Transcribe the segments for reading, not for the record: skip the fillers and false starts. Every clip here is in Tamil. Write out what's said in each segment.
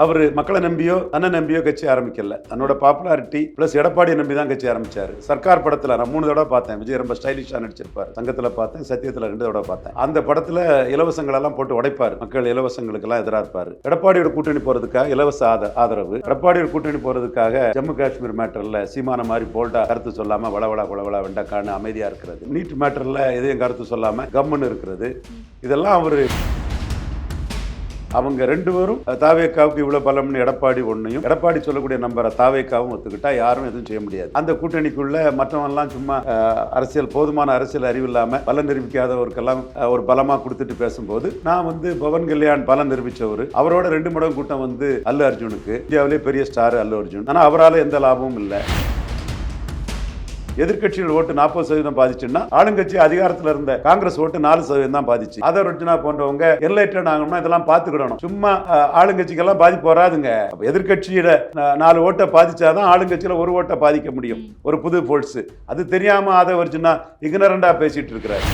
அவர் மக்களை நம்பியோ தன்னை நம்பியோ கட்சி ஆரம்பிக்கல. தன்னோட பாப்புலாரிட்டி பிளஸ் எடப்பாடியை நம்பி தான் கட்சி ஆரம்பிச்சாரு. சர்க்கார் படத்துல நான் 3 தடவை பார்த்தேன். விஜய் ரொம்ப ஸ்டைலிஷா நடிச்சிருப்பாரு. தங்கத்துல பார்த்தேன், சத்தியத்துல 2 தடவை பார்த்தேன். அந்த படத்துல இலவசங்கள் எல்லாம் போட்டு உடைப்பாரு. மக்கள் இலவசங்களுக்கு எல்லாம் எதிராக இருப்பாரு. எடப்பாடியோட கூட்டணி போறதுக்காக இலவச ஆதரவு, எடப்பாடியோட கூட்டணி போறதுக்காக ஜம்மு காஷ்மீர் மேட்டர்ல சீமான மாதிரி போல்டா கருத்து சொல்லாம வளவளா வெண்டக்கான்னு அமைதியா இருக்கிறது, நீட் மேட்டர்ல எதையும் கருத்து சொல்லாம கம்முன்னு இருக்கிறது, இதெல்லாம் அவரு அவங்க 2 பேரும் தாவேக்காவுக்கு இவ்வளவு பலம்னு எடப்பாடி ஒன்னையும் எடப்பாடி சொல்லக்கூடிய நம்பரை தாவேக்காவும் ஒத்துக்கிட்டா யாரும் எதுவும் செய்ய முடியாது. அந்த கூட்டணிக்குள்ள மற்றவெல்லாம் சும்மா அரசியல் போதுமான அரசியல் அறிவு இல்லாம பலம் நிரூபிக்காதவருக்கெல்லாம் ஒரு பலமா கொடுத்துட்டு பேசும்போது நான் பவன் கல்யாண் பலம் நிரூபிச்சவர், அவரோட 2 மடங்கு கூட்டம் அல்லு அர்ஜுனுக்கு, இந்தியாவிலே பெரிய ஸ்டார் அல்லு அர்ஜுன். ஆனா அவரால் எந்த லாபமும் இல்லை. எதிர்கட்சிகள் ஓட்டு 40% பாதிச்சுன்னா ஆளுங்கட்சி அதிகாரத்தில் இருந்த காங்கிரஸ் ஓட்டு 4% தான் பாதிச்சு. ஆதர் அர்ஜுனா போன்றவங்க என்லைட்டட் ஆகணும்னா இதெல்லாம் பார்த்துக்கிடணும். சும்மா ஆளுங்கட்சிக்கெல்லாம் பாதிப்பு வராதுங்க. எதிர்கட்சியில 4 ஓட்டை பாதிச்சாதான் ஆளுங்கட்சியில 1 ஓட்டை பாதிக்க முடியும். ஒரு புது போல்ஸ் அது தெரியாம ஆதர் அர்ஜுனா இக்னரண்டா பேசிட்டு இருக்கிறாரு.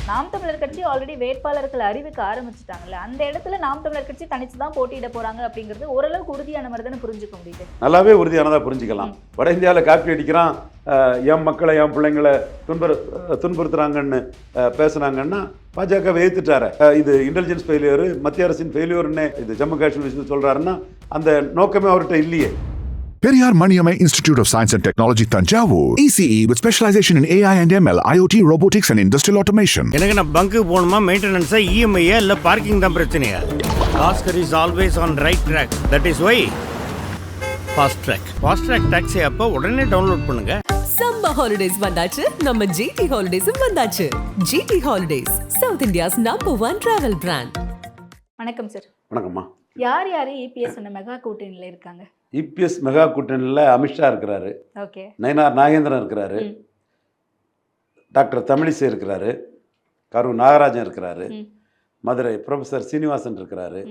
நாம் தமிழர் கட்சி ஆல்ரெடி வேட்பாளர்கள் அறிவிக்க ஆரம்பிச்சுட்டாங்கல்ல, அந்த இடத்துல நாம் தமிழர் கட்சி தனிச்சு தான் போட்டியிட போறாங்க அப்படிங்கிறது ஓரளவுக்கு உறுதியான மாதிரி தானே புரிஞ்சுக்க முடியுது. நல்லாவே உறுதியானதா புரிஞ்சுக்கலாம். வட இந்தியாவில் காப்பி அடிக்கிறான், என் மக்களை என் பிள்ளைங்களை துன்புறுத்துறாங்கன்னு பேசுனாங்கன்னா பாஜக ஏத்துட்டாரு. இது இன்டெலிஜென்ஸ் ஃபெயிலியர், மத்திய அரசின் ஃபெயிலியர்னு இது ஜம்மு காஷ்மீர் விஷயத்தை சொல்றாருன்னா அந்த நோக்கமே அவர்கிட்ட இல்லையே. Periyar Maniammai Institute of Science and Technology, Tanjavur. ECE with specialization in AI and ML, IoT, robotics and industrial automation. எனக்கு நான் பங்கு போணுமா, மெயின்டெனன்ஸா, இஎம்ஐயா இல்ல பார்க்கிங் தான் பிரச்சனையா? Oscar is always on right track. That is why Fast Track. Fast Track taxi ஆப்ப உடனே டவுன்லோட் பண்ணுங்க. சம்மர் ஹாலிடேஸ் வந்தாச்சு, நம்ம ஜிடி ஹாலிடேஸும் வந்தாச்சு. GT holidays, south India's #1 travel brand. வணக்கம் சார். வணக்கம்மா. யார் இபிஎஸ் மெகா கூட்டணியில் இருக்காங்க? இபிஎஸ் மெகா கூட்டணியில் அமித்ஷா இருக்கிறாரு, ஓகே, நயனார் நாகேந்திரன் இருக்கிறாரு, டாக்டர் தமிழிசை இருக்கிறாரு, கரூர் நாகராஜன் இருக்கிறாரு, மதுரை ப்ரொஃபஸர் சீனிவாசன் இருக்கிறாரு,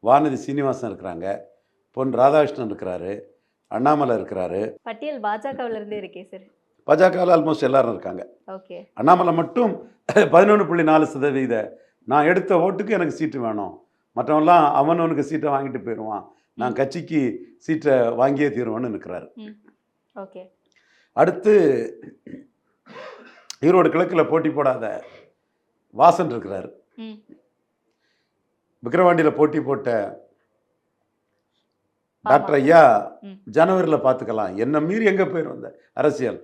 வானதி சீனிவாசன் இருக்கிறாங்க, பொன் ராதாகிருஷ்ணன் இருக்கிறாரு, அண்ணாமலை இருக்கிறாரு. பட்டியல் பாஜகவில் இருந்தே இருக்கே சார். பாஜகவில் ஆல்மோஸ்ட் எல்லாரும் இருக்காங்க. ஓகே. அண்ணாமலை மட்டும் 11.4%. நான் எடுத்த ஓட்டுக்கு எனக்கு சீட்டு வேணும், மற்றவெல்லாம் அவனுக்கு சீட்டை வாங்கிட்டு போயிடுவான், நான் கட்சிக்கு சீட்டை வாங்கியே தீருவேன்னு இருக்கிறாரு. ஓகே. அடுத்து ஈரோடு கிழக்கில் போட்டி போடாத வாசன் இருக்கிறாரு. விக்கிரவாண்டியில் போட்டி போட்ட டாக்டர் ஐயா ஜனவரியில் பார்த்துக்கலாம், என்ன மீறி எங்கே போயிடும் அந்த அரசியல்,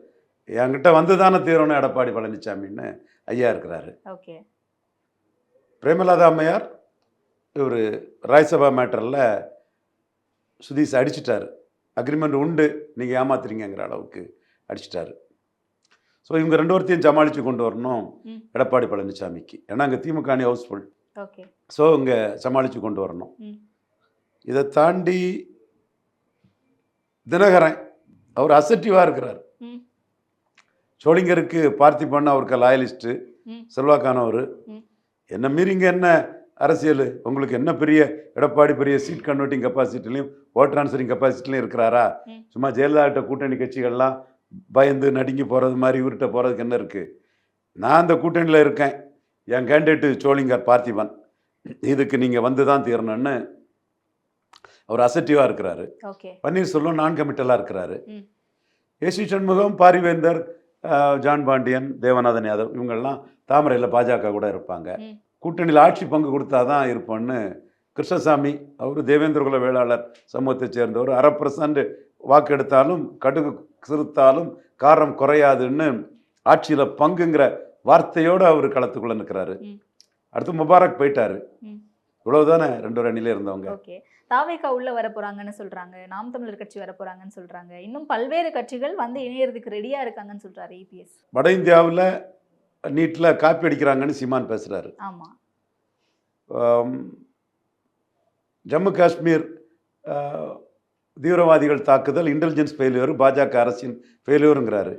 என்கிட்ட வந்து தானே தீரணும் எடப்பாடி பழனிசாமின்னு ஐயா இருக்கிறாரு. ஓகே. பிரேமலதா அம்மையார் ஒரு ராஜ்யசபா மேட்டரில் சுதீஷ் அடிச்சிட்டாரு, அக்ரிமெண்ட் உண்டு நீங்கள் ஏமாத்துறீங்கிற அளவுக்கு அடிச்சிட்டாரு. ஸோ இவங்க 2 பேர்த்தையும் சமாளித்து கொண்டு வரணும் எடப்பாடி பழனிசாமிக்கு, ஏன்னா அங்கே திமுக ஹவுஸ்ஃபுல். ஓகே. ஸோ இங்கே சமாளித்து கொண்டு வரணும். இதை தாண்டி தினகரன் அவர் அசட்டிவாக இருக்கிறார். சோளிங்கருக்கு பார்த்திபன் அவருக்கு லாயலிஸ்ட்டு, செல்வாக்கானவர். என்ன மீறிங்க என்ன அரசியல், உங்களுக்கு என்ன பெரிய எடப்பாடி பெரிய சீட் கன்வெர்ட்டிங் கெப்பாசிட்டிலையும் ஓட் ட்ரான்ஸ்ஃபரிங் கெப்பாசிட்டிலையும் இருக்கிறாரா? சும்மா ஜெயலலிதா கூட்டணி கட்சிகள்லாம் பயந்து நடுங்கி போகிறது மாதிரி இவர்கிட்ட போகிறதுக்கு என்ன இருக்குது? நான் அந்த கூட்டணியில் இருக்கேன், என் கேண்டிடேட்டு சோளிங்கர் பார்த்திபன், இதுக்கு நீங்கள் வந்து தான் தீரணும்னு அவர் அசட்டிவாக இருக்கிறாரு. பன்னீர்செல்வம் நான் கமிட்டலாக இருக்கிறாரு. ஏசி சண்முகம், பாரிவேந்தர், ஜான் பாண்டியன், தேவநாதன் யாதவ் இவங்கெல்லாம் தாமரையில் பாஜக கூட இருப்பாங்க. கூட்டணியில் ஆட்சி பங்கு கொடுத்தா தான் இருப்போன்னு கிருஷ்ணசாமி, அவர் தேவேந்திரகுல வேளாளர் சமூகத்தை சேர்ந்தவர், 1/2% வாக்கு எடுத்தாலும் கடுகு சிறுத்தாலும் காரம் குறையாதுன்னு ஆட்சியில் பங்குங்கிற வார்த்தையோடு அவர் களத்துக்குள்ளே நிற்கிறாரு. அடுத்து முபாரக் போயிட்டாரு. இவ்வளவுதானே 2 அணியில இருந்தவங்க. ஓகே. தாவேகா உள்ள வர போறாங்கன்னு சொல்றாங்க, நாம் தமிழர் கட்சி வர போறாங்கன்னு சொல்றாங்க, இன்னும் பல்வேறு கட்சிகள் வந்து இணையறதுக்கு ரெடியா இருக்காங்கன்னு சொல்றாரு இபிஎஸ். வட இந்தியாவில் நீட்டில் காப்பி அடிக்கிறாங்கன்னு சீமான் பேசுகிறாரு. ஆமாம். ஜம்மு காஷ்மீர் தீவிரவாதிகள் தாக்குதல் இன்டெலிஜென்ஸ் ஃபெயிலியர், பாஜக அரசின் ஃபெயிலியருங்கிறாரு.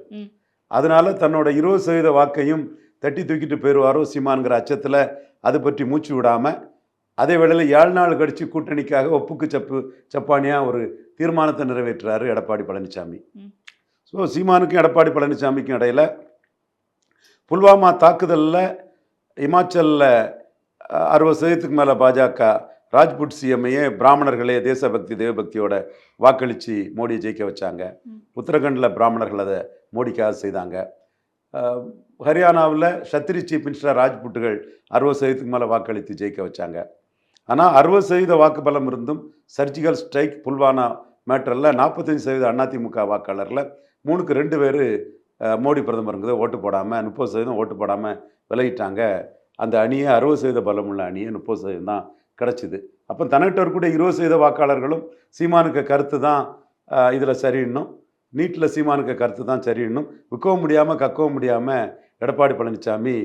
அதனால தன்னோட 20% வாக்கையும் தட்டி தூக்கிட்டு போயிடுவாரோ சீமான்கிற அச்சத்தில் அது பற்றி மூச்சு விடாமல், அதே வேளையில் 7 நாள் கழிச்சு கூட்டணிக்காக ஒப்புக்கு சப்பானியாக ஒரு தீர்மானத்தை நிறைவேற்றுறாரு எடப்பாடி பழனிசாமி. ஸோ சீமானுக்கும் எடப்பாடி பழனிசாமிக்கும் இடையில் புல்வாமா தாக்குதலில் இமாச்சலில் 60% மேலே பாஜக ராஜ்புட் சிஎம்ஐயே பிராமணர்களே தேசபக்தி தேவபக்தியோட வாக்களித்து மோடியை ஜெயிக்க வச்சாங்க. உத்தரகண்டில் பிராமணர்கள் அதை மோடிக்காக செய்தாங்க. ஹரியானாவில் சத்திரி சீஃப் மினிஸ்டர் ராஜ்புட்டுகள் 60% மேலே வாக்களித்து ஜெயிக்க வச்சாங்க. ஆனால் 60% வாக்கு பலம் இருந்தும் சர்ஜிக்கல் ஸ்ட்ரைக் புல்வானா மேட்டரில் 45% அதிமுக வாக்காளரில் 3க்கு 2 பேர் மோடி பிரதமருங்கிறத ஓட்டு போடாமல் 30% ஓட்டு போடாமல் விலகிட்டாங்க. அந்த அணியை 60% பலமுள்ள அணியை 30% தான் கிடச்சிது. அப்போ தன்னிட்ட கூட 20% வாக்காளர்களும் சீமானுக்கு கருத்து தான் இதில் சரின்னும், நீட்டில் சீமானுக்கு கருத்து தான் சரின்னும், விற்கவும் முடியாமல் கக்கவும் முடியாமல் எடப்பாடி பழனிசாமி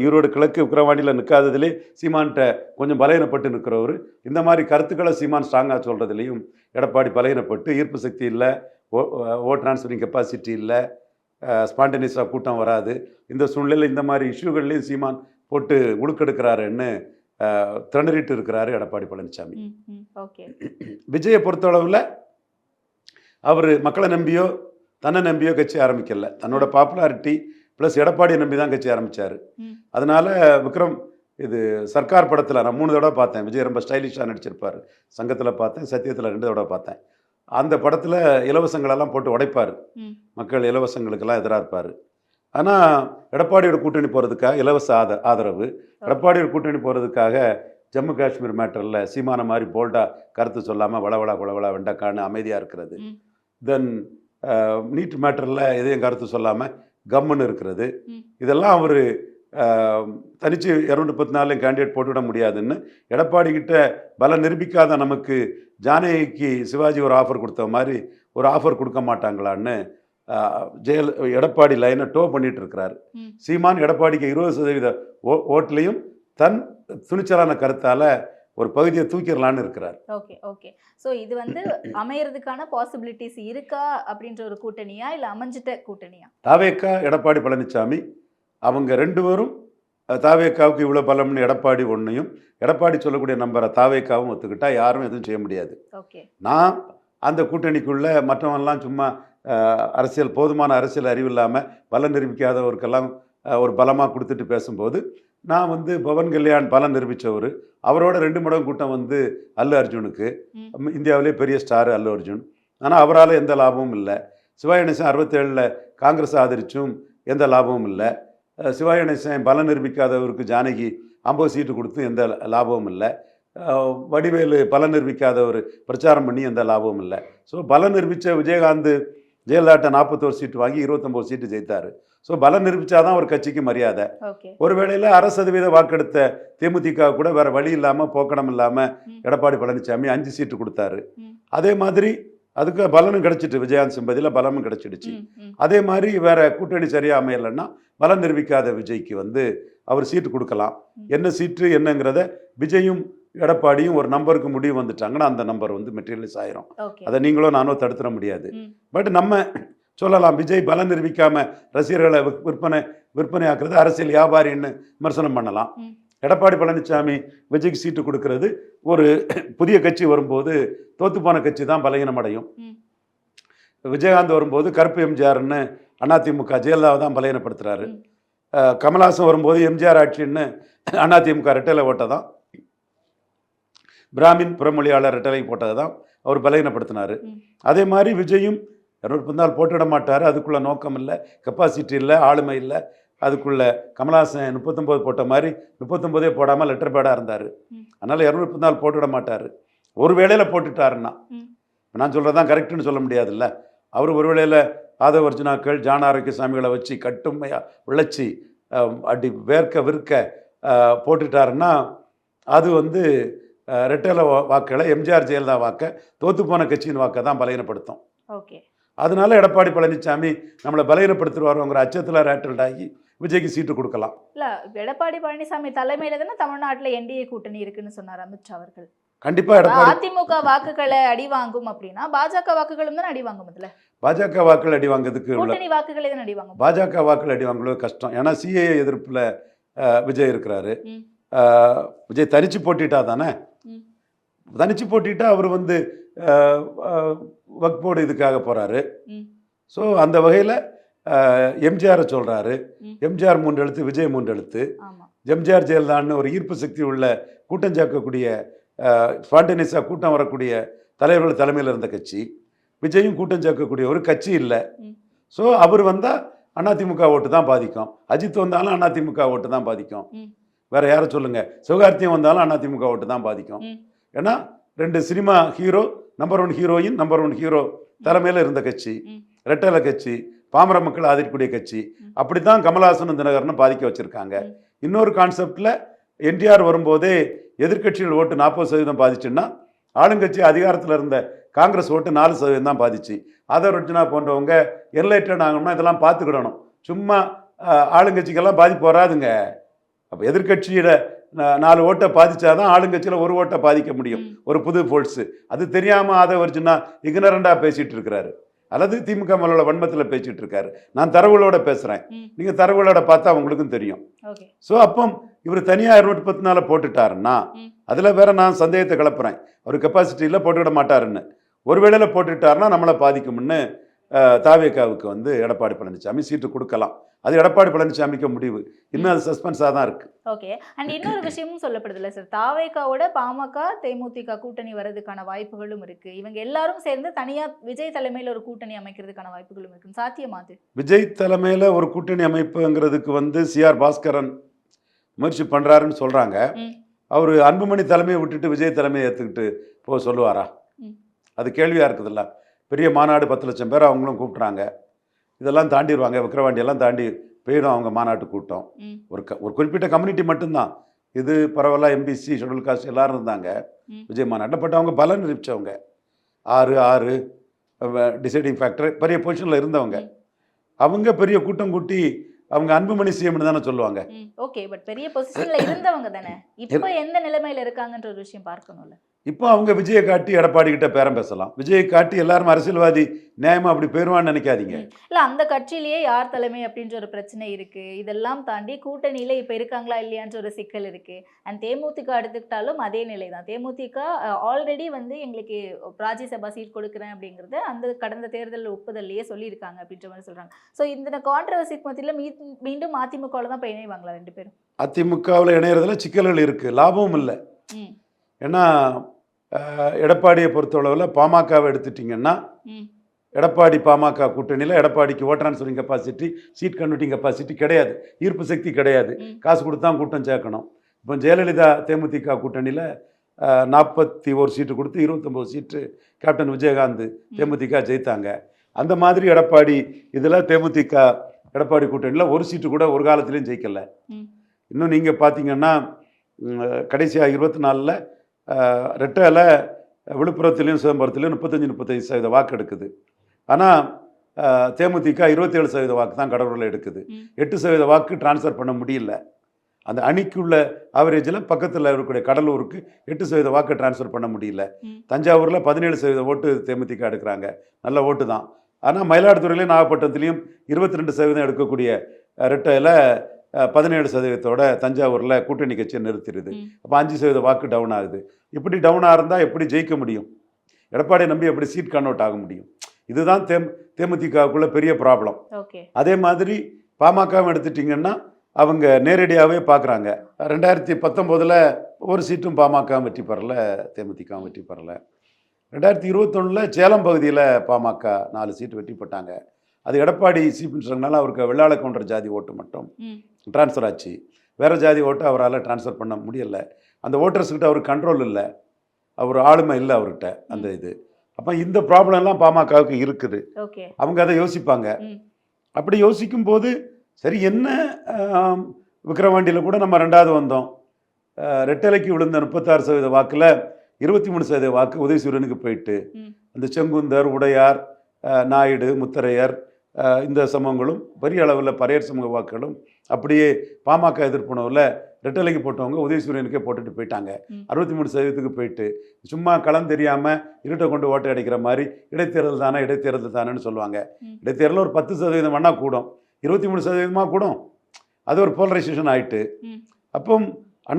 ஈரோடு கிழக்கு விக்கிரவாண்டியில் நிற்காததுலே சீமான்கிட்ட கொஞ்சம் பலகீனப்பட்டு நிற்கிறவர். இந்த மாதிரி கருத்துக்களை சீமான் ஸ்ட்ராங்காக சொல்கிறதுலையும் எடப்பாடி பலகீனப்பட்டு, ஈர்ப்பு சக்தி இல்லை, ஓட் ட்ரான்ஸ்ஃபரிங் கெப்பாசிட்டி இல்லை, ஸ்பான்டேனியஸாக கூட்டம் வராது. இந்த சூழ்நிலையில் இந்த மாதிரி இஷ்யூகள்லையும் சீமான் போட்டு உழுக்கெடுக்கிறாருன்னு திணறிட்டு இருக்கிறாரு எடப்பாடி பழனிசாமி. விஜயை பொறுத்தளவில் அவர் மக்களை நம்பியோ தன்னை நம்பியோ கட்சி ஆரம்பிக்கல. தன்னோட பாப்புலாரிட்டி ப்ளஸ் எடப்பாடியை நம்பி தான் கட்சி ஆரம்பித்தார். அதனால் விக்ரம் இது சர்க்கார் படத்தில் நான் 3 தடவை பார்த்தேன். விஜய் ரொம்ப ஸ்டைலிஷாக நடிச்சிருப்பார். சங்கத்தில் பார்த்தேன், சத்தியத்தில் 2 தடவை பார்த்தேன். அந்த படத்தில் இலவசங்களெல்லாம் போட்டு உடைப்பார், மக்கள் இலவசங்களுக்கெல்லாம் எதிராக இருப்பார். ஆனால் எடப்பாடியோட கூட்டணி போகிறதுக்காக இலவச ஆதரவு, எடப்பாடியோட கூட்டணி போகிறதுக்காக ஜம்மு காஷ்மீர் மேட்டரில் சீமான மாதிரி போல்டாக கருத்து சொல்லாமல் வளவளா குளவளா வெண்டக்கான்னு அமைதியாக இருக்கிறது. தென் நீட் மேட்டரில் எதையும் கருத்து சொல்லாமல் கம்முன்னு இருக்கிறது. இதெல்லாம் அவர் தனித்து 234 கேண்டிடேட் போட்டுவிட முடியாதுன்னு எடப்பாடி கிட்ட பலம் நிரூபிக்காத நமக்கு ஜானகிக்கு சிவாஜி ஒரு ஆஃபர் கொடுத்த மாதிரி ஒரு ஆஃபர் கொடுக்க மாட்டாங்களான்னு எடப்பாடி லைனை டோ பண்ணிட்டு இருக்கிறாரு. சீமான் எடப்பாடிக்கு 20% ஓட்டுலையும் தன் துணிச்சலான கருத்தால் ஒரு பகுதியை தூக்கிடலான்னு இருக்கிறார். Okay okay. ஸோ இது வந்து அமையறதுக்கான பாசிபிலிட்டிஸ் இருக்கா அப்படின்ற ஒரு கூட்டணியா இல்லை அமைஞ்சிட்ட கூட்டணியா? தாவேக்கா எடப்பாடி பழனிசாமி அவங்க 2 பேரும் தாவேக்காவுக்கு இவ்வளோ பலம்னு எடப்பாடி ஒன்றையும் எடப்பாடி சொல்லக்கூடிய நம்பரை தாவேக்காவும் ஒத்துக்கிட்டா யாரும் எதுவும் செய்ய முடியாது. ஓகே. நான் அந்த கூட்டணிக்குள்ளே மற்றவங்கெல்லாம் சும்மா அரசியல் போதுமான அரசியல் அறிவு இல்லாமல் பலம் நிரூபிக்காதவருக்கெல்லாம் ஒரு பலமாக கொடுத்துட்டு பேசும்போது நான் வந்து பவன் கல்யாண் பலம் நிரூபித்தவர். அவரோட 2 மடங்கு கூட்டம் வந்து அல்லு அர்ஜுனுக்கு, இந்தியாவிலே பெரிய ஸ்டார் அல்லு அர்ஜுன். ஆனால் அவரால் எந்த லாபமும் இல்லை. சிவாஜி கணேசன் 67 காங்கிரஸ் ஆதரிச்சும் எந்த லாபமும் இல்லை. சிவாஜி கணேசன் பலம் நிரூபிக்காதவருக்கு ஜானகி 50 சீட்டு கொடுத்து எந்த லாபமும் இல்லை. வடிவேலு பலம் நிரூபிக்காதவர் பிரச்சாரம் பண்ணி எந்த லாபமும் இல்லை. ஸோ பலம் நிரூபித்த விஜயகாந்த் ஜெயலலிதா 41 சீட்டு வாங்கி 29 சீட்டு ஜெயித்தார். ஸோ பலம் நிரூபித்தாதான் ஒரு கட்சிக்கு மரியாதை. ஒரு வேளையில் 60% வாக்கெடுத்த தேமுதிக கூட வேற வழி இல்லாமல் போக்கடம் இல்லாமல் எடப்பாடி பழனிசாமி 5 சீட்டு கொடுத்தாரு. அதே மாதிரி அதுக்கு பலனும் கிடைச்சிட்டு, விஜயகாந்த் சிம்பதியில் பலமும் கிடைச்சிடுச்சு. அதே மாதிரி வேற கூட்டணி சரியாக அமையலைன்னா பலம் நிரூபிக்காத விஜய்க்கு வந்து அவர் சீட்டு கொடுக்கலாம். என்ன சீட்டு என்னங்கிறத விஜயும் எடப்பாடியும் ஒரு நம்பருக்கு முடிவு வந்துட்டாங்கன்னா அந்த நம்பர் வந்து மெட்டீரியலைஸ் ஆயிரும். அதை நீங்களும் நானும் தடுத்துட முடியாது. பட் நம்ம சொல்லலாம், விஜய் பலம் நிரூபிக்காம ரசிகர்களை விற்பனை ஆக்குறது அரசியல் வியாபாரின்னு விமர்சனம் பண்ணலாம். எடப்பாடி பழனிசாமி விஜய்க்கு சீட்டு கொடுக்கறது ஒரு புதிய கட்சி வரும்போது தோத்துப்போன கட்சி தான் பலகீனம் அடையும். விஜயகாந்த் வரும்போது கருப்பு எம்ஜிஆர்னு அதிமுக ஜெயலலிதாவை தான் பலகீனப்படுத்துறாரு. கமல்ஹாசன் வரும்போது எம்ஜிஆர் ஆட்சின்னு அதிமுக ரெட்டலை ஓட்டை தான், பிராமின் புறமொழியாளர் ரெட்டலை போட்டதை தான் அவர் பலகீனப்படுத்தினார். அதே மாதிரி விஜயும் 214 போட்டுவிட மாட்டார். அதுக்குள்ளே நோக்கம் இல்லை, கெப்பாசிட்டி இல்லை, ஆளுமை இல்லை. அதுக்குள்ளே கமல்ஹாசன் 39 போட்ட மாதிரி 39 போடாமல் லெட்டர் பேடாக இருந்தார். அதனால் 214 போட்டுவிட மாட்டார். ஒரு வேளையில் போட்டுட்டாருன்னா, நான் சொல்கிறதான் கரெக்டுன்னு சொல்ல முடியாதுல்ல. அவர் ஒரு வேளையில் ஆதவ அர்ஜுனாக்கள் ஜான ஆரோக்கியசாமிகளை வச்சு கட்டுமையாக உழைச்சி அடி வேர்க்க விற்க போட்டுட்டாருன்னா அது வந்து ரெட்டலை வாக்களை எம்ஜிஆர் ஜெயலலிதா வாக்க தோத்துப்போன கட்சியின் வாக்கை தான் பலகீனப்படுத்தும். ஓகே. அதனால எடப்பாடி பழனிசாமி நம்மளை பலகீனப்படுத்துவாருங்கிற அச்சத்தில் ரேட்டல்ட் ஆகி விஜய்க்கு சீட்டு கொடுக்கலாம். இல்லை, எடப்பாடி பழனிசாமி தலைமையில தானே தமிழ்நாட்டில் என்டிஏ கூட்டணி இருக்குன்னு சொன்னார் அமித்ஷா அவர்கள். கண்டிப்பாக எடப்பாடி அதிமுக வாக்குகளை அடி வாங்கும் அப்படின்னா பாஜக வாக்குகளும் தான் அடி வாங்கும். அதில் பாஜக வாக்குகள் அடி வாங்கிறதுக்கு கூட்டணி வாக்குகளை தான் அடி வாங்கும். பாஜக வாக்குகள் அடி வாங்குறது கஷ்டம். ஏன்னா சிஏஏ எதிர்ப்பில் விஜய் இருக்கிறாரு. விஜய் தனிச்சு போட்டிட்டா தானே, தனிச்சு போட்டிட்டா அவர் வந்து வக்ஃப் போர்டு இதுக்காக போகிறாரு. ஸோ அந்த வகையில் எம்ஜிஆரை சொல்கிறாரு. எம்ஜிஆர் 3 எழுத்து, விஜய் 3 எழுத்து. எம்ஜிஆர் ஜெயலலிதான்னு ஒரு ஈர்ப்பு சக்தி உள்ள கூட்டம் சேர்க்கக்கூடிய ஸ்பான்டேனியஸாக கூட்டம் வரக்கூடிய தலைவர்கள் தலைமையில் இருந்த கட்சி. விஜயும் கூட்டம் சேர்க்கக்கூடிய ஒரு கட்சி இல்லை. ஸோ அவர் வந்தால் அதிமுக ஓட்டு தான் பாதிக்கும். அஜித் வந்தாலும் அதிமுக ஓட்டு தான் பாதிக்கும். வேற யாரை சொல்லுங்க, சிவகார்த்தியம் வந்தாலும் அதிமுக ஓட்டு தான் பாதிக்கும். ஏன்னா 2 cinema hero, number 1 heroine, number 1 hero தலைமையில் இருந்த கட்சி, ரெட்டலை கட்சி, பாமர மக்கள் ஆதரிக்கக்கூடிய கட்சி. அப்படித்தான் கமலஹாசன் தினகரனை பாதிக்க வச்சிருக்காங்க. இன்னொரு கான்செப்டில் என்டிஆர் வரும்போதே எதிர்க்கட்சிகள் ஓட்டு 40% பாதிச்சுன்னா ஆளுங்கட்சி அதிகாரத்தில் இருந்த காங்கிரஸ் ஓட்டு 4% தான் பாதிச்சு. ஆதர் அர்ஜுனா போன்றவங்க என்லைட்டட் ஆகணும்னா இதெல்லாம் பார்த்துக்கிடணும். சும்மா ஆளுங்கட்சிக்கெல்லாம் பாதிப்பு வராதுங்க. அப்போ எதிர்கட்சியில 4 ஓட்டை பாதிச்சாதான் ஆளுங்கட்சியில் 1 ஓட்டை பாதிக்க முடியும். ஒரு புது போல்ஸு அது தெரியாமல் ஆதர் அர்ஜுனா இக்னரண்டாக பேசிட்டு இருக்கிறாரு, அல்லது திமுக மேலோட வன்மத்தில் பேசிட்டு இருக்காரு. நான் தரவுகளோட பேசுகிறேன், நீங்கள் தரவுகளோட பார்த்தா உங்களுக்கும் தெரியும். ஸோ அப்போ இவர் தனியாக 214 போட்டுட்டாருன்னா அதில் வேற நான் சந்தேகத்தை கிளப்புறேன், அவர் கெப்பாசிட்டியில் போட்டுவிட மாட்டாருன்னு. ஒருவேளையில் போட்டுட்டாருன்னா நம்மளை பாதிக்கும்னு தாவேகாவுக்கு வந்து எடப்பாடி பழனிசாமி சீட்டு கொடுக்கலாம். அது எடப்பாடி பழனிசாமிக்கு முடிவு. இன்னும் அது சஸ்பென்ஸாக தான் இருக்கு. ஓகே. அண்ட் இன்னொரு விஷயமும் சொல்லப்படுது இல்லை சார், தாவேகாவோட பாமக தேமுதிக கூட்டணி வர்றதுக்கான வாய்ப்புகளும் இருக்கு. இவங்க எல்லாரும் சேர்ந்து தனியா விஜய் தலைமையில் ஒரு கூட்டணி அமைக்கிறதுக்கான வாய்ப்புகளும் இருக்கு. சாத்தியமாது விஜய் தலைமையில் ஒரு கூட்டணி அமைப்புங்கிறதுக்கு வந்து சிஆர் பாஸ்கரன் முயற்சி பண்ணுறாருன்னு சொல்கிறாங்க. அவர் அன்புமணி தலைமையை விட்டுட்டு விஜய் தலைமையை ஏற்றுக்கிட்டு போக சொல்லுவாரா? அது கேள்வியாக இருக்குதுல்ல. பெரிய மாநாடு 10 லட்சம் பேர் அவங்களும் கூப்பிட்றாங்க. இதெல்லாம் தாண்டிடுவாங்க, விக்கிரவாண்டியெல்லாம் தாண்டி போயிடும் அவங்க மாநாட்டு கூட்டம். ஒரு குறிப்பிட்ட கம்யூனிட்டி மட்டும்தான் இது பரவாயில்ல. எம்பிசி, ஷெட்யூல் காஸ்ட் எல்லாரும் இருந்தாங்க விஜய் மாநாட்டில். பட் அவங்க பலன் நிரூபித்தவங்க, 6 டிசைடிங் ஃபேக்டர் பெரிய பொசிஷனில் இருந்தவங்க. அவங்க பெரிய கூட்டம் கூட்டி அவங்க அன்புமணி சிஎம்னு தானே சொல்லுவாங்க. ஓகே, பட் பெரிய பொசிஷன்ல இருந்தவங்க தானே. இப்போ எந்த நிலைமையில இருக்காங்கன்ற ஒரு விஷயம் பார்க்கணும்ல. இப்போ அவங்க விஜயை காட்டி எடப்பாடி கிட்ட பேரம் பேசலாம். விஜயை காட்டி எல்லாரும் அரசியல்வாதி நியாயமா அப்படி போயிடுவான்னு நினைக்காதீங்க. இல்ல, அந்த கட்சியிலேயே யார் தலைமை அப்படின்ற ஒரு பிரச்சனை இருக்கு. இதெல்லாம் தாண்டி கூட்டணியில இப்ப இருக்காங்களா இல்லையான்ற ஒரு சிக்கல் இருக்கு. அண்ட் தேமுதிக எடுத்துக்கிட்டாலும் அதே நிலை தான். தேமுதிக ஆல்ரெடி வந்து எங்களுக்கு ராஜ்யசபா சீட் கொடுக்குறேன் அப்படிங்கறது அந்த கடந்த தேர்தல் ஒப்புதல்லையே சொல்லியிருக்காங்க அப்படின்ற மாதிரி சொல்றாங்க. ஸோ இந்த கான்ட்ரவர்சிக்கு மத்தியில் மீண்டும் அதிமுகவில் தான் போய் இணைவாங்களா 2 பேரும்? அதிமுகவில் இணையறதுல சிக்கல்கள் இருக்கு, லாபமும் இல்லை. ஏன்னா எடப்பாடியை பொறுத்தளவில் பாமகவை எடுத்துட்டிங்கன்னா எடப்பாடி பாமக கூட்டணியில் எடப்பாடிக்கு vote transferring capacity, seat converting capacity கிடையாது, ஈர்ப்பு சக்தி கிடையாது. காசு கொடுத்தா கூட்டம் சேர்க்கணும். இப்போ ஜெயலலிதா தேமுதிக கூட்டணியில் 41 சீட்டு கொடுத்து 29 சீட்டு கேப்டன் விஜயகாந்த் தேமுதிக ஜெயித்தாங்க. அந்த மாதிரி எடப்பாடி இதில் தேமுதிக எடப்பாடி கூட்டணியில் 1 சீட்டு கூட ஒரு காலத்துலேயும் ஜெயிக்கல. இன்னும் நீங்கள் பார்த்தீங்கன்னா கடைசியாக 24 ரெட்டையில் விழுப்புரத்துலேயும் சிதம்பரத்துலேயும் 35% வாக்கு எடுக்குது. ஆனால் தேமுதிக 27% வாக்கு தான் கடலூரில் எடுக்குது. 8% வாக்கு டிரான்ஸ்ஃபர் பண்ண முடியல. அந்த அணிக்குள்ள ஆவரேஜில் பக்கத்தில் இருக்கக்கூடிய கடலூருக்கு 8% வாக்கு டிரான்ஸ்ஃபர் பண்ண முடியல. தஞ்சாவூரில் 17% ஓட்டு தேமுதிக எடுக்கிறாங்க, நல்ல ஓட்டு தான். ஆனால் மயிலாடுதுறையிலையும் நாகப்பட்டினத்துலேயும் 22% எடுக்கக்கூடிய ரெட்டையில் 17%ஓட தஞ்சாவூரில் கூட்டணி கட்சியை நிறுத்திடுது. அப்போ 5% வாக்கு டவுன் ஆகுது. இப்படி டவுனாக இருந்தால் எப்படி ஜெயிக்க முடியும்? எடப்பாடியை நம்பி எப்படி சீட் கன்வெர்ட் ஆக முடியும்? இதுதான் தேமுதிகவுக்குள்ள பெரிய ப்ராப்ளம். அதே மாதிரி பாமகவும் எடுத்துட்டிங்கன்னா அவங்க நேரடியாகவே பார்க்குறாங்க. 2019 ஒரு சீட்டும் பாமக வெற்றி பெறலை, தேமுதிகவும் வெற்றி பெறலை. 2021 சேலம் பகுதியில் பாமக 4 சீட்டு வெற்றி பெற்றாங்க. அது எடப்பாடி சீஃப் மினிஸ்டர்னால அவருக்கு வெள்ளாள கவுண்டர் ஜாதி ஓட்டு மட்டும் டிரான்ஸ்ஃபர் ஆச்சு. வேறு ஜாதி ஓட்டு அவரால் டிரான்ஸ்ஃபர் பண்ண முடியலை. அந்த ஓட்டர்ஸ்கிட்ட அவருக்கு கண்ட்ரோல் இல்லை, அவர் ஆளுமை இல்லை அவர்கிட்ட அந்த இது. அப்போ இந்த ப்ராப்ளம்லாம் பாமகவுக்கு இருக்குது. அவங்க அதை யோசிப்பாங்க. அப்படி யோசிக்கும் போது சரி, என்ன விக்கிரவாண்டியில் கூட நம்ம 2வது வந்தோம். ரெட்டலைக்கு விழுந்த 36% வாக்கில் 23% வாக்கு உதயசூரியனுக்கு போயிட்டு, அந்த செங்குந்தர், உடையார், நாயுடு, முத்தரையர் இந்த சமூகங்களும் பெரிய அளவில் பரையர் சமூக வாக்குகளும் அப்படியே பாமக எதிர்ப்புணவில் ரெட்டலைக்கு போட்டவங்க உதயசூரியனுக்கே போட்டுட்டு போயிட்டாங்க. 63% போயிட்டு சும்மா களம் தெரியாமல் இருட்டை கொண்டு ஓட்டை அடிக்கிற மாதிரி இடைத்தேர்தல் தானே இடைத்தேர்தல் தானேன்னு சொல்லுவாங்க. இடைத்தேர்தல் ஒரு 10% வேணால் கூடும், 23% கூடும். அது ஒரு போலரைசேஷன் ஆகிட்டு அப்போ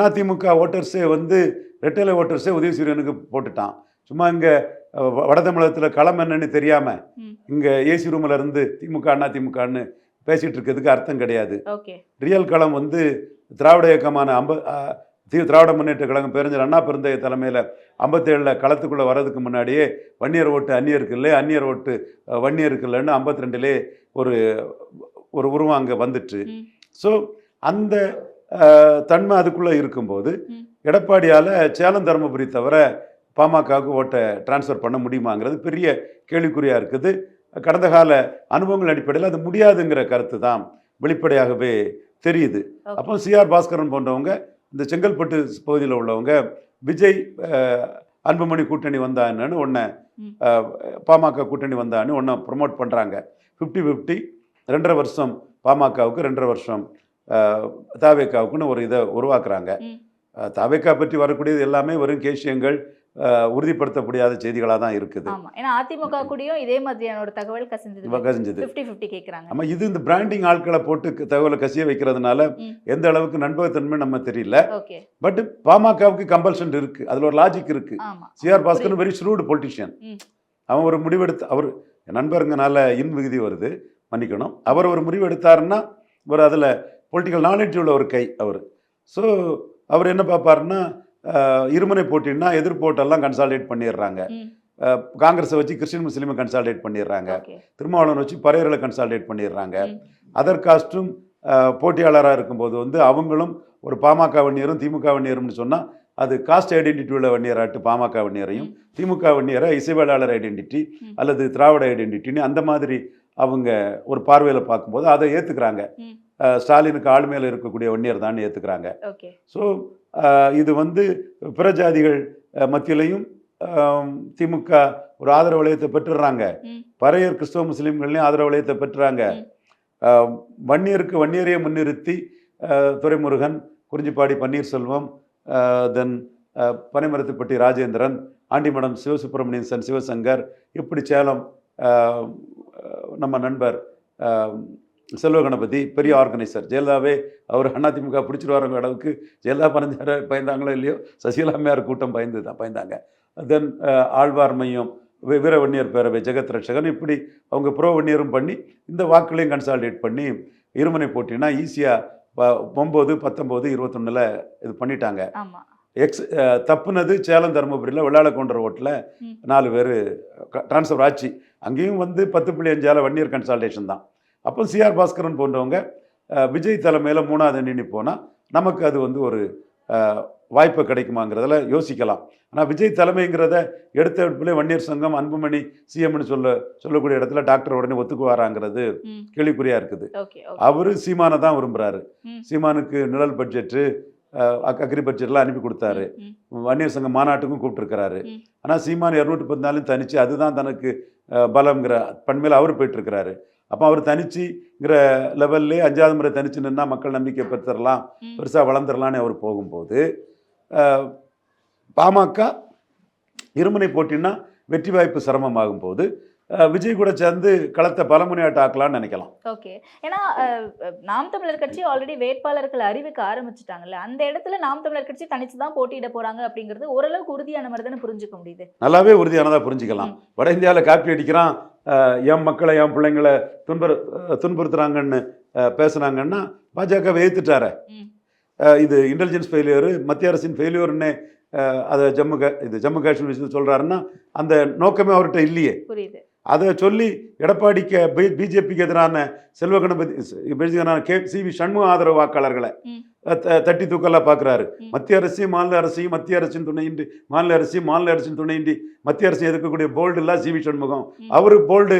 அதிமுக ஓட்டர்ஸே வந்து ரெட்டலை ஓட்டர்ஸே உதயசூரியனுக்கு போட்டுட்டான். சும்மா இங்கே வட தமிழகத்தில் களம் என்னன்னு தெரியாமல் இங்கே ஏசி ரூமில் இருந்து திமுக அதிமுகன்னு பேசிகிட்டு இருக்கிறதுக்கு அர்த்தம் கிடையாது. ரியல் களம் வந்து திராவிட இயக்கமான திராவிட முன்னேற்ற கழகம் பேரறிஞர் அண்ணா பெருந்தகை தலைமையில் 57 களத்துக்குள்ளே வர்றதுக்கு முன்னாடியே வன்னியர் ஓட்டு அந்நியருக்கு இல்லை, அந்நியர் ஓட்டு வன்னியருக்கு இல்லைன்னு 52லே ஒரு உருவம் அங்கே வந்துட்டு. ஸோ அந்த தன்மை அதுக்குள்ளே இருக்கும்போது எடப்பாடியால் சேலம் தருமபுரி தவிர பாமகவுக்கு ஓட்டை டிரான்ஸ்ஃபர் பண்ண முடியுமாங்கிறது பெரிய கேள்விக்குறியாக இருக்குது. கடந்த கால அனுபவங்கள் அடிப்படையில் அது முடியாதுங்கிற கருத்து தான் வெளிப்படையாகவே தெரியுது. அப்போ சிஆர் பாஸ்கரன் போன்றவங்க, இந்த செங்கல்பட்டு பகுதியில் உள்ளவங்க விஜய் அன்புமணி கூட்டணி வந்தான்னு ஒன்று, பாமக கூட்டணி வந்தான்னு ஒன்று ப்ரொமோட் பண்ணுறாங்க. 50-50, 2.5 வருஷம் பாமகவுக்கு, 2.5 வருஷம் தாவேக்காவுக்குன்னு ஒரு இதை உருவாக்குறாங்க. தாவேக்கா பற்றி வரக்கூடியது எல்லாமே வெறும் கேஷியங்கள், உறுதிப்படுத்த முடியாத செய்திகளாக தான் இருக்குது. ஏன்னா அதிமுக கூடயும் இதே மாதிரியான ஒரு தகவல் கசிஞ்சது 50-50 கேட்குறாங்க. ஆமாம், இது இந்த பிராண்டிங் ஆட்களை போட்டு தகவலை கசிய வைக்கிறதுனால எந்த அளவுக்கு நண்பகத்தன்மை நம்ம தெரியல. பட் பாமகவுக்கு கம்பல்ஷன் இருக்கு, அதில் ஒரு லாஜிக் இருக்கு. CR Bhaskar very shrewd politician. அவன் ஒரு முடிவெடுத்து, அவர் நண்பருங்கனால விகுதி வருது, மன்னிக்கணும், அவர் ஒரு முடிவு எடுத்தாருன்னா ஒரு அதில் பொலிட்டிக்கல் நாலேஜ் உள்ள ஒரு கை அவர். ஸோ அவர் என்ன பார்ப்பாருன்னா, இருமுனை போட்டின்னா எதிர்போட்டெல்லாம் கன்சால்டேட் பண்ணிடுறாங்க. காங்கிரஸை வச்சு கிறிஸ்டின் முஸ்லீமை கன்சால்டேட் பண்ணிடுறாங்க, திருமாவளவன் வச்சு பறையர்களை கன்சால்டேட் பண்ணிடுறாங்க. அதர் காஸ்ட்டும் போட்டியாளராக இருக்கும்போது வந்து அவங்களும் ஒரு பாமக வன்னியரும் திமுக வன்னியரும்னு சொன்னால் அது காஸ்ட் ஐடென்டிட்டி உள்ள வன்னியராட்டு பாமக வன்னியரையும், திமுக வன்னியரை இசைவேளாளர் ஐடென்டிட்டி அல்லது திராவிட ஐடென்டிட்டின்னு அந்த மாதிரி அவங்க ஒரு பார்வையில் பார்க்கும்போது அதை ஏற்றுக்கிறாங்க. ஸ்டாலினுக்கு ஆள் மேலே இருக்கக்கூடிய வன்னியர் தான் ஏற்றுக்கிறாங்க. ஸோ இது வந்து பிற ஜாதிகள் மத்தியிலையும் திமுக ஒரு ஆதரவு வளையத்தை பெற்றுடுறாங்க, பறையர் கிறிஸ்தவ முஸ்லீம்கள்லையும் ஆதரவு வளையத்தை பெற்றுறாங்க. வன்னியருக்கு வன்னியரையே முன்னிறுத்தி துரைமுருகன், குறிஞ்சிப்பாடி பன்னீர்செல்வம், தென் பனைமரத்துப்பட்டி ராஜேந்திரன், ஆண்டிமடம் சிவசுப்பிரமணியன் சன் சிவசங்கர், இப்படி சேலம் நம்ம நண்பர் செல்வ கணபதி பெரிய ஆர்கனைசர். ஜெயலலிதாவே அவர் அதிமுக பிடிச்சிட்டு அளவுக்கு ஜெயலலிதா பயந்தாங்களோ இல்லையோ, சசிகலாமையார் கூட்டம் பயந்தாங்க. தென் ஆழ்வார் மையம், வீர வன்னியர் பேரவை, ஜெகத் ரட்சகன், இப்படி அவங்க ப்ரோ வன்னியரும் பண்ணி இந்த வாக்குகளையும் கன்சால்டேட் பண்ணி இருமுனை போட்டினா ஈஸியாக 9, 19, 21 இது பண்ணிட்டாங்க. தப்புனது சேலம் தருமபுரியில் வெள்ளாளக்கொண்டர் ஓட்டில் 4 பேர் டிரான்ஸ்ஃபர் ஆச்சு. அங்கேயும் வந்து 10.5 வன்னியர் கன்சால்டேஷன் தான். அப்போ சிஆர் பாஸ்கரன் போன்றவங்க விஜய் தலைமையில் 3வது எண்ணி போனால் நமக்கு அது வந்து ஒரு வாய்ப்பு கிடைக்குமாங்கிறதுல யோசிக்கலாம். ஆனால் விஜய் தலைமைங்கிறத எடுத்த எடுப்பிலே வன்னியர் சங்கம், அன்புமணி சிஎம்னு சொல்லக்கூடிய இடத்துல டாக்டர் உடனே ஒத்துக்குவாராங்கிறது கேள்விக்குறியாக இருக்குது. அவரு சீமானை தான் விரும்புகிறாரு. சீமானுக்கு நிழல் பட்ஜெட்டு, அக்ரி பட்ஜெட்லாம் அனுப்பி கொடுத்தாரு, வன்னியர் சங்கம் மாநாட்டுக்கும் கூப்பிட்டுருக்கிறாரு. ஆனால் சீமான் 214 தனிச்சு அதுதான் தனக்கு பலம்ங்கிற பண்மையில் அவர் போயிட்டுருக்கிறாரு. அப்போ அவர் தனிச்சுங்கிற லெவல்லே 5வது முறை தனிச்சு நின்னா மக்கள் நம்பிக்கை பெற்றுடலாம், பெருசாக வளர்ந்துடலான்னு அவர் போகும்போது, பாமக இருமுனை போட்டின்னா வெற்றி வாய்ப்பு சிரமமாகும் போது விஜய் கூட சேர்ந்து களத்தை பலமுனையாட்ட ஆக்கலாம்னு நினைக்கலாம். ஓகே, ஏன்னா நாம் தமிழர் கட்சி ஆல்ரெடி வேட்பாளர்கள் அறிவிக்க ஆரம்பிச்சுட்டாங்கல்ல, அந்த இடத்துல நாம் தமிழர் கட்சி தனிச்சு தான் போட்டியிட போறாங்க அப்படிங்கிறது ஓரளவுக்கு உறுதியான மாதிரி தானே புரிஞ்சுக்க முடியுது. நல்லாவே உறுதியானதாக புரிஞ்சுக்கலாம். வட இந்தியாவில் காப்பி அடிக்கிறான், என் மக்களை என் பிள்ளைங்களை துன்புறுத்துறாங்கன்னு பேசுனாங்கன்னா பாஜகவை ஏற்றுட்டார. இது இன்டெலிஜென்ஸ் ஃபெயிலியரு, மத்திய அரசின் ஃபெயிலியர்னு அதை ஜம்மு காஷ்மீர் விஷயத்தை சொல்கிறாருன்னா அந்த நோக்கமே அவர்கிட்ட இல்லையே. புரியுது. அதை சொல்லி எடப்பாடிக்கு பிஜேபிக்கு எதிரான செல்வ கணபதி சிவி சண்முக ஆதரவு வாக்காளர்களை தட்டி தூக்கெல்லாம் பார்க்குறாரு. மத்திய அரசையும் மாநில அரசையும், மத்திய அரசின் துணையின்றி மாநில அரசையும், மாநில அரசின் துணையின்றி மத்திய அரசு எதிர்க்கக்கூடிய போல்டு இல்லை சிவி சண்முகம். அவரு போல்டு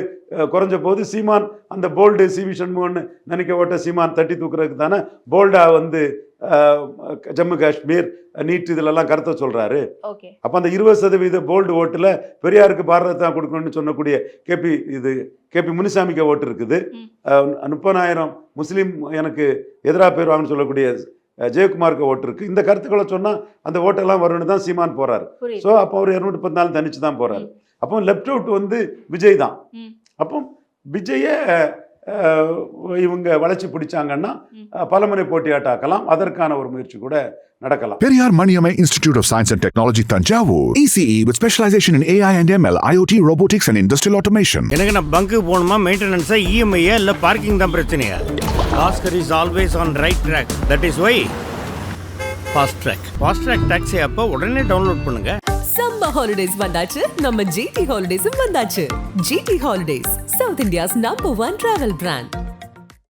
குறைஞ்ச போது சீமான் அந்த போல்டு சிவி சண்முகம்னு நினைக்க ஓட்ட சீமான் தட்டி தூக்குறதுக்கு தானே போல்டாக வந்து ஜம்மு காஷ்மீர் நீட் இதிலெல்லாம் கருத்தை சொல்கிறாரு. அப்போ அந்த 20% போல்டு ஓட்டில் பெரியாருக்கு பாரத தான் கொடுக்கணும்னு சொன்னக்கூடிய கேபி முனிசாமிக்கு ஓட்டு இருக்குது. 30,000 முஸ்லீம் எனக்கு எதிராக போயிடுவாங்கன்னு சொல்லக்கூடிய ஜெயக்குமாருக்கு ஓட்டு இருக்குது. இந்த கருத்துக்களை சொன்னால் அந்த ஓட்டெல்லாம் வரும்னு தான் சீமான் போகிறாரு. ஸோ அப்போ அவர் 214 தனிச்சு தான் போகிறாரு. அப்போ லெஃப்ட் அவுட் வந்து விஜய் தான். அப்போ விஜயை இவங்க வளைச்சி பிடிச்சாங்கன்னா பலமுறை போட்டியாட்டாக்கலாம். அதற்கான ஒரு முயற்சி கூட நடக்கலாம். Periyar Maniamai Institute of Science and Technology, Tanjavur. ECE with specialization in AI and ML, IoT, robotics and industrial automation. எனக்கு நான் பங்கு போகணுமா, மெயின்டெனன்ஸா, இஎம்ஐயா இல்லை பார்க்கிங் தான் பிரச்சனையா? Oscar is always on right track. That is why fast track. Fast track taxi அப்போ உடனே டவுன்லோட் பண்ணுங்க. சம்மர் ஹாலிடேஸ் வந்தாச்சு, நம்ம ஜிடி ஹாலிடேஸும் வந்தாச்சு. GT holidays, south India's number 1 travel brand.